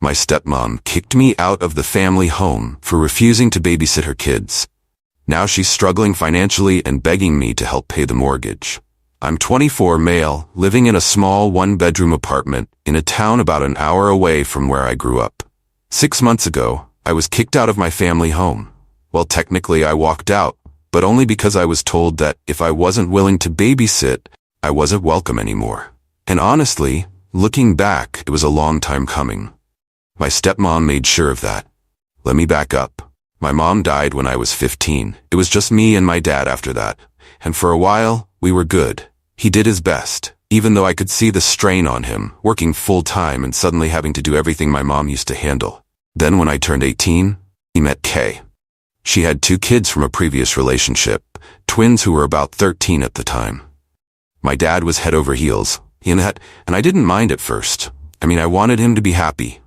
My stepmom kicked me out of the family home for refusing to babysit her kids. Now she's struggling financially and begging me to help pay the mortgage. I'm 24, male, living in a small one-bedroom apartment in a town about an hour away from where I grew up. 6 months ago, I was kicked out of my family home. Well, technically I walked out, but only because I was told that if I wasn't willing to babysit, I wasn't welcome anymore. And honestly, looking back, it was a long time coming. My stepmom made sure of that. Let me back up. My mom died when I was 15. It was just me and my dad after that. And for a while, we were good. He did his best, even though I could see the strain on him, working full-time and suddenly having to do everything my mom used to handle. Then when I turned 18, he met Qley. She had 2 kids from a previous relationship, twins who were about 13 at the time. My dad was head over heels, and I didn't mind at first. I wanted him to be happy.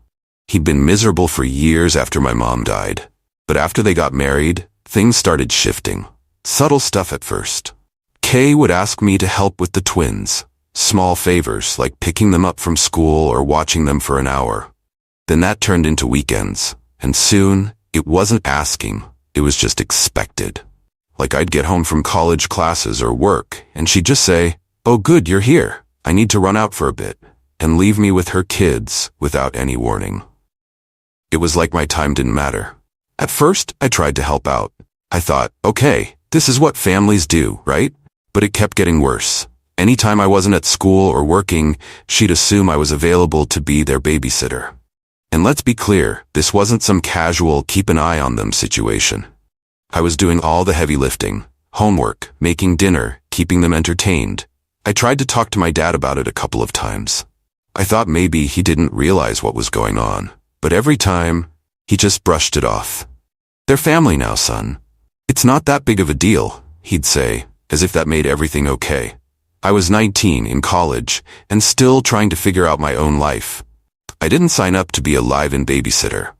He'd been miserable for years after my mom died. But after they got married, things started shifting. Subtle stuff at first. Qley would ask me to help with the twins. Small favors, like picking them up from school or watching them for an hour. Then that turned into weekends. And soon, it wasn't asking. It was just expected. Like I'd get home from college classes or work, and she'd just say, "Oh good, you're here. I need to run out for a bit," and leave me with her kids without any warning. It was like my time didn't matter. At first, I tried to help out. I thought, okay, this is what families do, right? But it kept getting worse. Anytime I wasn't at school or working, she'd assume I was available to be their babysitter. And let's be clear, this wasn't some casual keep an eye on them situation. I was doing all the heavy lifting, homework, making dinner, keeping them entertained. I tried to talk to my dad about it a couple of times. I thought maybe he didn't realize what was going on, but every time, he just brushed it off. "They're family now, son. It's not that big of a deal," he'd say, as if that made everything okay. I was 19 in college and still trying to figure out my own life. I didn't sign up to be a live-in babysitter.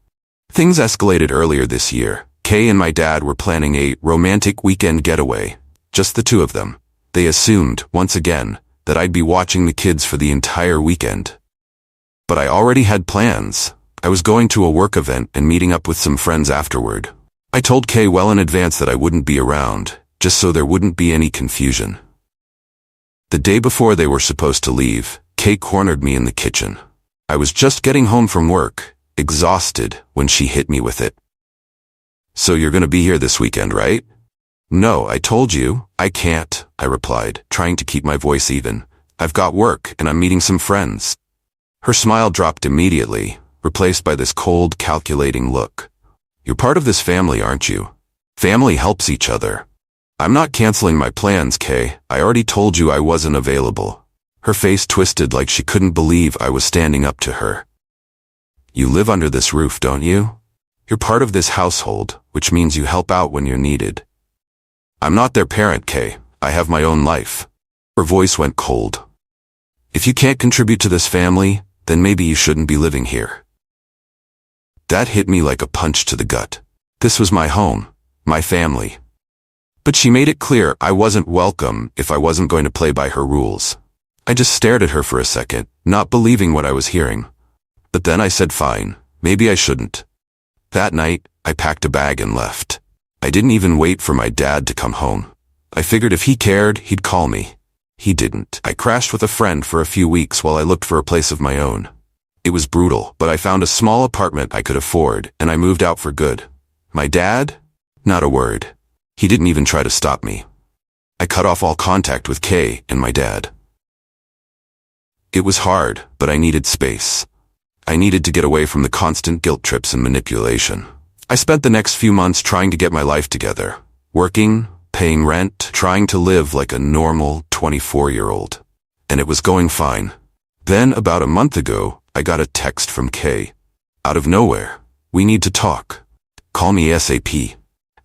Things escalated earlier this year. Qley and my dad were planning a romantic weekend getaway, just the 2 of them. They assumed, once again, that I'd be watching the kids for the entire weekend. But I already had plans. I was going to a work event and meeting up with some friends afterward. I told Qley well in advance that I wouldn't be around, just so there wouldn't be any confusion. The day before they were supposed to leave, Qley cornered me in the kitchen. I was just getting home from work, exhausted, when she hit me with it. "So you're gonna be here this weekend, right?" "No, I told you, I can't," I replied, trying to keep my voice even. "I've got work and I'm meeting some friends." Her smile dropped immediately, replaced by this cold, calculating look. "You're part of this family, aren't you? Family helps each other." "I'm not canceling my plans, Qley. I already told you I wasn't available." Her face twisted like she couldn't believe I was standing up to her. "You live under this roof, don't you? You're part of this household, which means you help out when you're needed." "I'm not their parent, Qley. I have my own life." Her voice went cold. "If you can't contribute to this family, then maybe you shouldn't be living here." That hit me like a punch to the gut. This was my home, my family. But she made it clear I wasn't welcome if I wasn't going to play by her rules. I just stared at her for a second, not believing what I was hearing. But then I said fine, maybe I shouldn't. That night, I packed a bag and left. I didn't even wait for my dad to come home. I figured if he cared, he'd call me. He didn't. I crashed with a friend for a few weeks while I looked for a place of my own. It was brutal, but I found a small apartment I could afford, and I moved out for good. My dad? Not a word. He didn't even try to stop me. I cut off all contact with Qley and my dad. It was hard, but I needed space. I needed to get away from the constant guilt trips and manipulation. I spent the next few months trying to get my life together, working, paying rent, trying to live like a normal 24-year-old. And it was going fine. Then, about a month ago, I got a text from Qley. Out of nowhere. "We need to talk. Call me ASAP."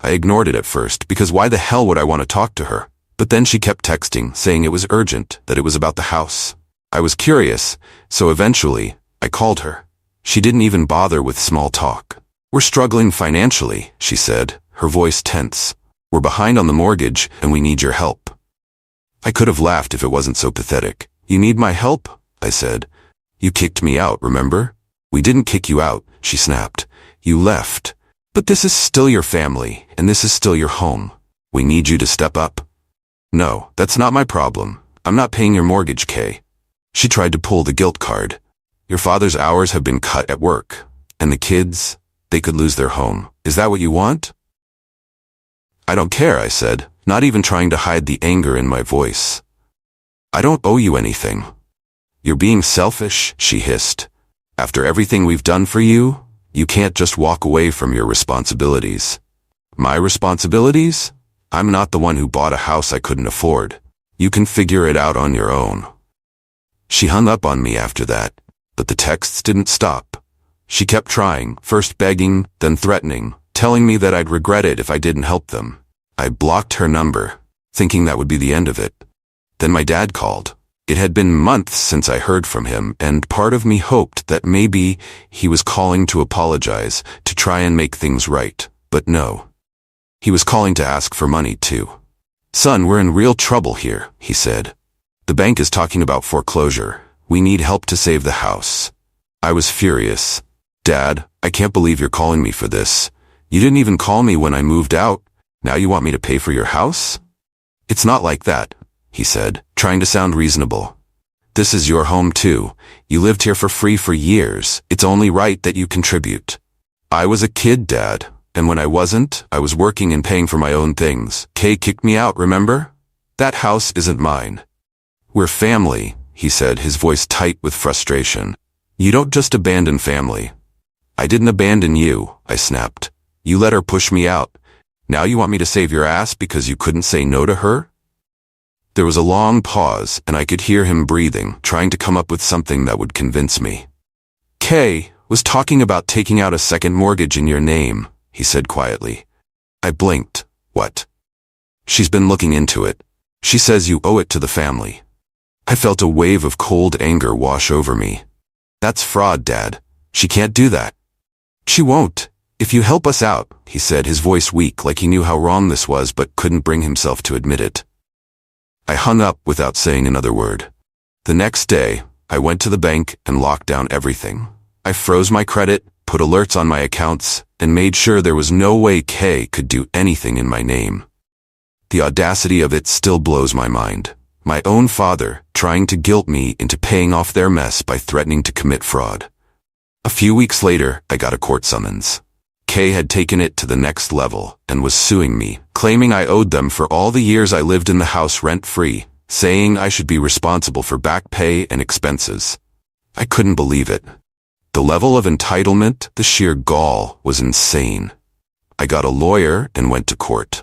I ignored it at first because why the hell would I want to talk to her? But then she kept texting, saying it was urgent, that it was about the house. I was curious, so eventually, I called her. She didn't even bother with small talk. "We're struggling financially," she said, her voice tense. "We're behind on the mortgage, and we need your help." I could have laughed if it wasn't so pathetic. "You need my help?" I said. "You kicked me out, remember? We didn't kick you out, she snapped. You left. But this is still your family, and this is still your home. We need you to step up. No, that's not my problem. I'm not paying your mortgage, Kay. She tried to pull the guilt card. Your father's hours have been cut at work. And the kids, they could lose their home. Is that what you want? I don't care, I said, not even trying to hide the anger in my voice. I don't owe you anything. You're being selfish, she hissed. After everything we've done for you, you can't just walk away from your responsibilities. My responsibilities? I'm not the one who bought a house I couldn't afford. You can figure it out on your own. She hung up on me after that, but the texts didn't stop. She kept trying, first begging, then threatening, telling me that I'd regret it if I didn't help them. I blocked her number, thinking that would be the end of it. Then my dad called. It had been months since I heard from him, and part of me hoped that maybe he was calling to apologize, to try and make things right. But no. He was calling to ask for money too. Son, we're in real trouble here, he said. The bank is talking about foreclosure. We need help to save the house. I was furious. Dad, I can't believe you're calling me for this. You didn't even call me when I moved out. Now you want me to pay for your house? It's not like that, he said, trying to sound reasonable. This is your home too. You lived here for free for years. It's only right that you contribute. I was a kid, Dad, and when I wasn't, I was working and paying for my own things. Kay kicked me out, remember? That house isn't mine. We're family, he said, his voice tight with frustration. You don't just abandon family. I didn't abandon you, I snapped. You let her push me out. Now you want me to save your ass because you couldn't say no to her? There was a long pause, and I could hear him breathing, trying to come up with something that would convince me. Kay was talking about taking out a second mortgage in your name, he said quietly. I blinked. What? She's been looking into it. She says you owe it to the family. I felt a wave of cold anger wash over me. That's fraud, Dad. She can't do that. She won't. If you help us out, he said, his voice weak, like he knew how wrong this was but couldn't bring himself to admit it. I hung up without saying another word. The next day, I went to the bank and locked down everything. I froze my credit, put alerts on my accounts, and made sure there was no way Kay could do anything in my name. The audacity of it still blows my mind. My own father trying to guilt me into paying off their mess by threatening to commit fraud. A few weeks later, I got a court summons. Kay had taken it to the next level and was suing me, claiming I owed them for all the years I lived in the house rent-free, saying I should be responsible for back pay and expenses. I couldn't believe it. The level of entitlement, the sheer gall, was insane. I got a lawyer and went to court.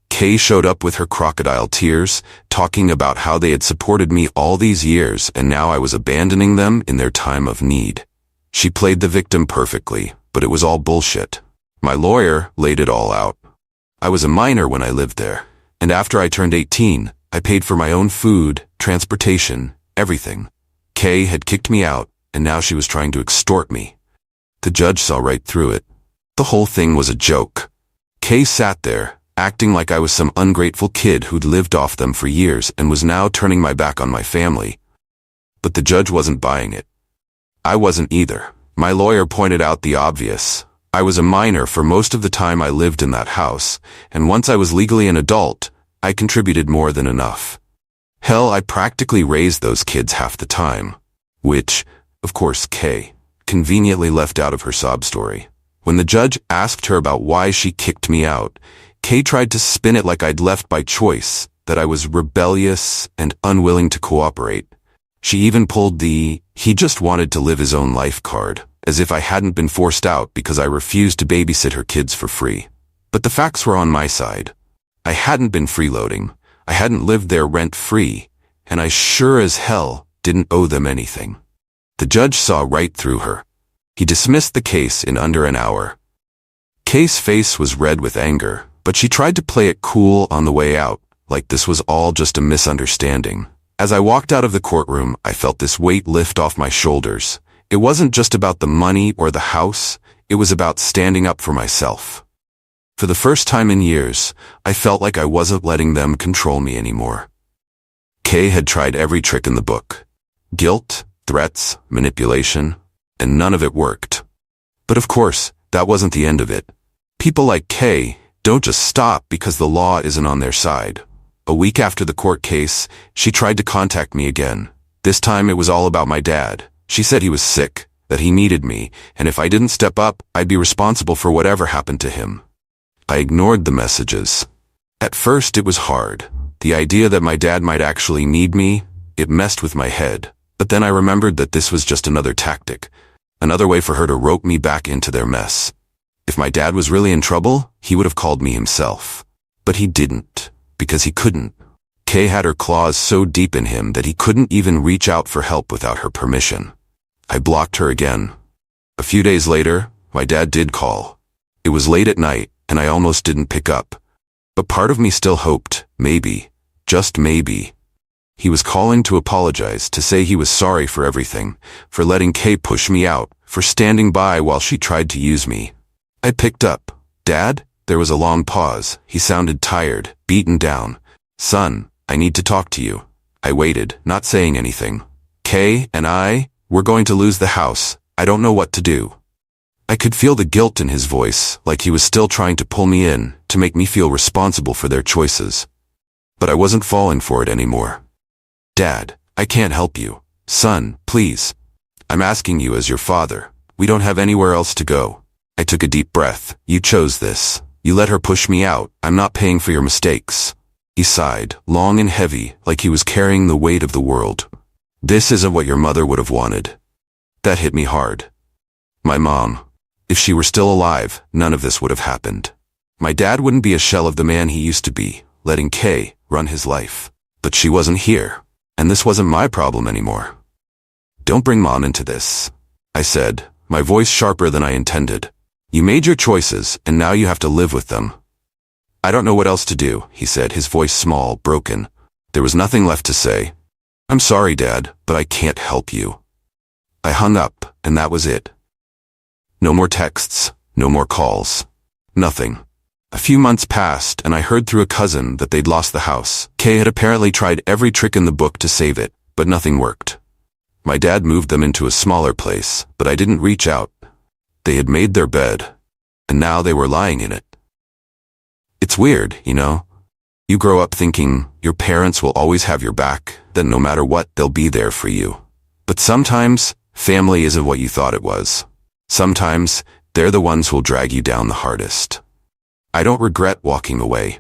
Kay showed up with her crocodile tears, talking about how they had supported me all these years and now I was abandoning them in their time of need. She played the victim perfectly, but it was all bullshit. My lawyer laid it all out. I was a minor when I lived there, and after I turned 18, I paid for my own food, transportation, everything. Kay had kicked me out, and now she was trying to extort me. The judge saw right through it. The whole thing was a joke. Kay sat there, acting like I was some ungrateful kid who'd lived off them for years and was now turning my back on my family. But the judge wasn't buying it. I wasn't either. My lawyer pointed out the obvious. I was a minor for most of the time I lived in that house, and once I was legally an adult, I contributed more than enough. Hell, I practically raised those kids half the time. Which, of course, Kay conveniently left out of her sob story. When the judge asked her about why she kicked me out, Kay tried to spin it like I'd left by choice, that I was rebellious and unwilling to cooperate. She even pulled the "he just wanted to live his own life" card, as if I hadn't been forced out because I refused to babysit her kids for free. But the facts were on my side. I hadn't been freeloading, I hadn't lived there rent-free, and I sure as hell didn't owe them anything. The judge saw right through her. He dismissed the case in under an hour. Kay's face was red with anger, but she tried to play it cool on the way out, like this was all just a misunderstanding. As I walked out of the courtroom, I felt this weight lift off my shoulders. It wasn't just about the money or the house, it was about standing up for myself. For the first time in years, I felt like I wasn't letting them control me anymore. Kay had tried every trick in the book. Guilt, threats, manipulation. and none of it worked. But of course, that wasn't the end of it. People like Qley don't just stop because the law isn't on their side. A week after the court case, she tried to contact me again. This time it was all about my dad. She said he was sick, that he needed me, and if I didn't step up, I'd be responsible for whatever happened to him. I ignored the messages. At first it was hard. The idea that my dad might actually need me, it messed with my head. But then I remembered that this was just another tactic, another way for her to rope me back into their mess. If my dad was really in trouble, he would have called me himself. But he didn't, because he couldn't. Qley had her claws so deep in him that he couldn't even reach out for help without her permission. I blocked her again. A few days later, my dad did call. It was late at night, and I almost didn't pick up. But part of me still hoped, maybe, just maybe. He was calling to apologize, to say he was sorry for everything, for letting Qley push me out, for standing by while she tried to use me. I picked up. Dad? There was a long pause. He sounded tired, beaten down. Son, I need to talk to you. I waited, not saying anything. Qley and we're going to lose the house. I don't know what to do. I could feel the guilt in his voice, like he was still trying to pull me in, to make me feel responsible for their choices. But I wasn't falling for it anymore. Dad, I can't help you. Son, please. I'm asking you as your father. We don't have anywhere else to go. I took a deep breath. You chose this. You let her push me out. I'm not paying for your mistakes. He sighed, long and heavy, like he was carrying the weight of the world. This isn't what your mother would have wanted. That hit me hard. My mom. If she were still alive, none of this would have happened. My dad wouldn't be a shell of the man he used to be, letting Qley run his life. But she wasn't here, and this wasn't my problem anymore. Don't bring Mom into this, I said, my voice sharper than I intended. You made your choices, and now you have to live with them. I don't know what else to do, he said, his voice small, broken. There was nothing left to say. I'm sorry, Dad, but I can't help you. I hung up, and that was it. No more texts, no more calls. Nothing. A few months passed, and I heard through a cousin that they'd lost the house. Qley had apparently tried every trick in the book to save it, but nothing worked. My dad moved them into a smaller place, but I didn't reach out. They had made their bed, and now they were lying in it. It's weird, you know? You grow up thinking your parents will always have your back, that no matter what, they'll be there for you. But sometimes, family isn't what you thought it was. Sometimes, they're the ones who'll drag you down the hardest. I don't regret walking away.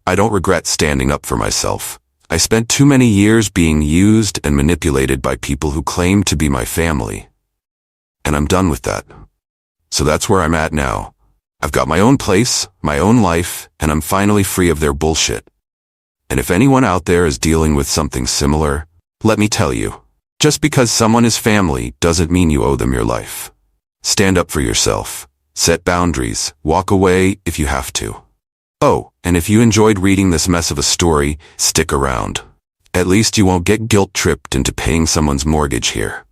I don't regret standing up for myself. I spent too many years being used and manipulated by people who claimed to be my family. And I'm done with that. So that's where I'm at now. I've got my own place, my own life, and I'm finally free of their bullshit. And if anyone out there is dealing with something similar, let me tell you, just because someone is family doesn't mean you owe them your life. Stand up for yourself. Set boundaries. Walk away if you have to. Oh, and if you enjoyed reading this mess of a story, stick around. At least you won't get guilt-tripped into paying someone's mortgage here.